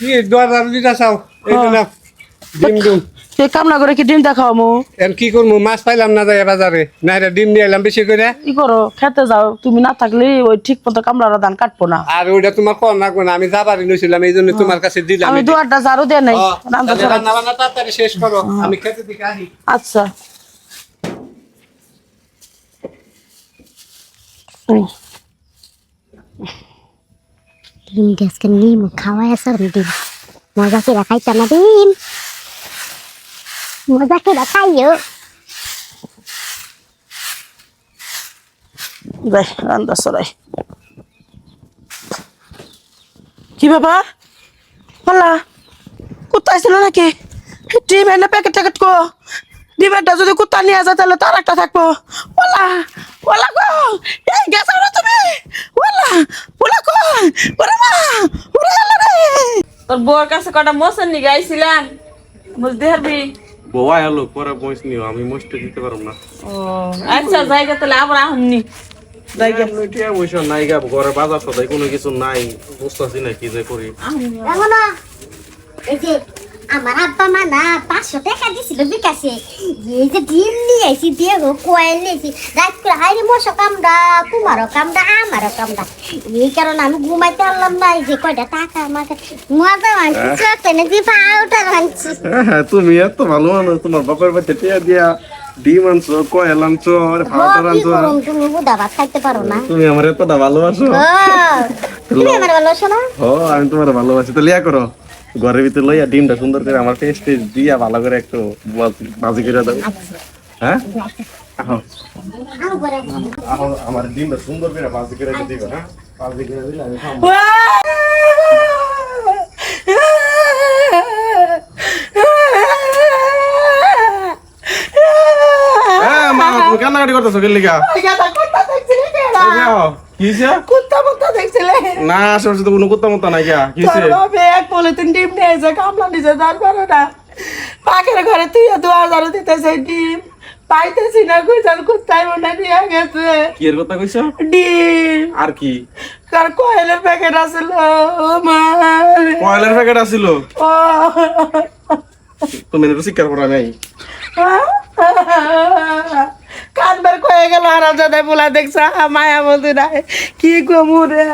কি দরজার দিটা চাও এই তো নাও ডিম ডিম সে কামনা করে কি ডিম দেখাও মু এর কি করবো মাছ পাইলাম না যায় বাজারে না রে ডিম নিয়ে এলাম বেশি করে কি করো খেতে যাও তুমি না থাকলে ওই ঠিক মতো কামলার ধান কাটবো না আর ওইটা তোমার কম না কোন আমি যাবারই নছিলাম এই জন্য তোমার কাছে দিলাম আমি দুয়ারটা ঝাড়ু দেয় নাই রান্না করা রান্না বান্না তাড়াতাড়ি শেষ করো আমি খেতে দিকে আসি আচ্ছা ডিম আজকে নিম খাওয়াই আসার ডিম মজা করে খাইতাম না ডিম মজা করে খাইও যাই রান্না সরাই কি বাবা বলা কোথায় ছিল নাকি ডিম এনে প্যাকেট ট্যাকেট কো ডিমেরটা যদি কুত্তা নিয়ে যায় তাহলে তার একটা থাকবো ওলা ওলা গো এই গেছো না তুমি ওলা ওলা কো ওরে মা ওরে আল্লাহ রে তোর বউর কাছে কটা মোসন নিয়ে গাইছিলাম বুঝতে পারবি বউয়া এলো পরে বয়স নিও আমি মোস্টে দিতে পারব না ও আচ্ছা জায়গা তাহলে আবার আহননি জায়গা লইটিয়া বইছ নাই গা ঘরে বাজার সদাই কোনো কিছু নাই বুঝতাছি না কি যে করি দেখো না এই যে আমার আব্বা মা না 500 টাকা দিছিল বিকাশে এই যে ডিম নিয়ে আইছি দিয়ে কোয়েল নিয়েছি রাত করে হাইরে মশা কামড়া তোমারও কামড়া আমারও কামড়া এই কারণে আমি ঘুমাইতে পারলাম না এই যে কয়টা টাকা আমাকে মজা আনছি চোখে নাকি পাউটা আনছি তুমি এত ভালো মানুষ তোমার বাপের বাড়িতে টিয়া দিয়া ডিম আনছো কয়েল আনছো আর ভাত আনছো তুমি বুদা ভাত খাইতে পারো না তুমি আমার এতটা ভালোবাসো তুমি আমার ভালোবাসো না ও আমি তোমার ভালোবাসি তো লিয়া করো ঘরের ভিতরে লইয়া ডিমটা সুন্দর করে আমার টেস্ট দিয়া ভালো করে একটু ভাজি করে দাও হ্যাঁ আহো আহো আমার ডিমটা সুন্দর করে ভাজি করে দিও হ্যাঁ ভাজি করে দিলে আমি খাবো মা তুমি কান্নাকাটি করতেছো কে লিগা কুত্তা মুত্তা দেখছিলে না আসলে তো কোনো কুত্তা মুত্তা নাই গা কিছে এক পলিথিন ডিম নিয়ে যে কামলা নিজে দাঁড় করো না পাখির ঘরে তুই 2000 দিতেছে ডিম পাইতেছি না কুইজাল কুত্তাই মনে নিয়ে গেছে কি এর কথা কইছো ডিম আর কি কার কয়েলের প্যাকেট আছিল মা কয়লার প্যাকেট আছিল ও তুমি এর শিকার করা নাই কানবার কয়ে গেল আর যাদের বলা দেখছা মায়া বলতে নাই কি কমু রে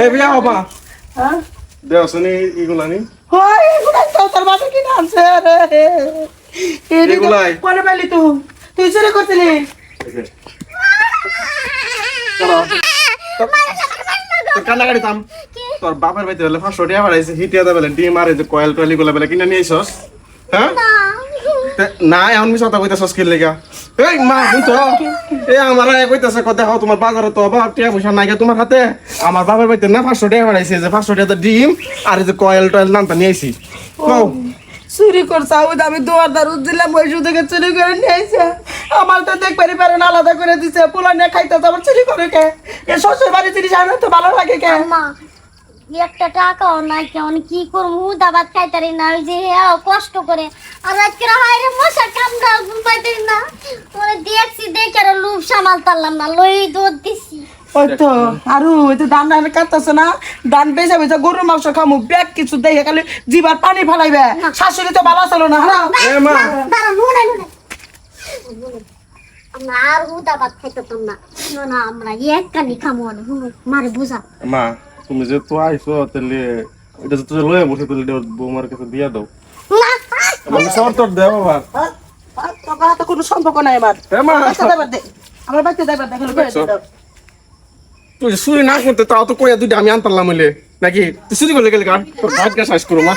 এ বিয়া হবা দেও শুনি ইগুলা নি হয় এগুলাই তো তোর বাবা কি আনছে রে এগুলাই পরে পাইলি তুই চুরি করছিলি তোর কান্নাকাটি থাম তোর বাপের বাড়িতে হলে 500 টাকা বাড়াইছে হিটিয়া দা বেলে ডিম আর এই যে কয়েল টয়েল গুলা বেলে কিনে নিয়ে আইছস হ্যাঁ না এখন মিছ কথা কইতাছস কি লাগা এই মা বুঝছো এ আমার কইতাছে কথা দেখো তোমার বাজারে তো অভাব টাকা পয়সা নাই তোমার হাতে আমার বাবার বাড়িতে না 500 টাকা বাড়াইছে যে 500 টাকা ডিম আর এই যে কয়েল টয়েল নামটা নিয়ে আইছি কও চুরি করছে আমি দুয়ার দারু দিলাম ওই সুযোগে চুরি করে নিয়ে আইছে আমার তো দেখবারই পারে না আলাদা করে দিছে পোলা নিয়ে খাইতে আবার চুরি করে কে এ শ্বশুর বাড়ি জিনিস আনতে তো ভালো লাগে কে মা একটা টাকাও নাই কেমন কি করবো দাবাত খাইতারি না ওই যে কষ্ট করে আর আজকে হাইরে মশা কামড়া ঘুম পাইতারি না তোরে দেখছি দেখে আর লুপ সামাল পারলাম না লই দুধ দিছি ওই তো আরু ওই তো ধান ধান কাটতেছে না ধান বেচা বেচা গরুর মাংস খামু ব্যাগ কিছু দেখে খালি জিবার পানি ফালাইবে শাশুড়ি তো ভালো ছিল না এ মা দাঁড়া নুনে নুনে আমরা আর দাবাত খাইতাম না না আমরা এক কানি খামো না মারে বুঝা মা তুমি যে তো আইছো তাহলে এটা যে তুই লয়ে বসে তাহলে বৌমার কাছে দিয়া দাও আমি সর তোর দেব বাবা তোর তো কোনো সম্পর্ক নাই আমার এ মা আমার বাচ্চা দেবার দেখো তুই চুরি না করতে তাও তো কইয়া দুইটা আমি আনতাম হইলে নাকি তুই চুরি করলে গেলে তোর ভাগ্য শেষ করো মা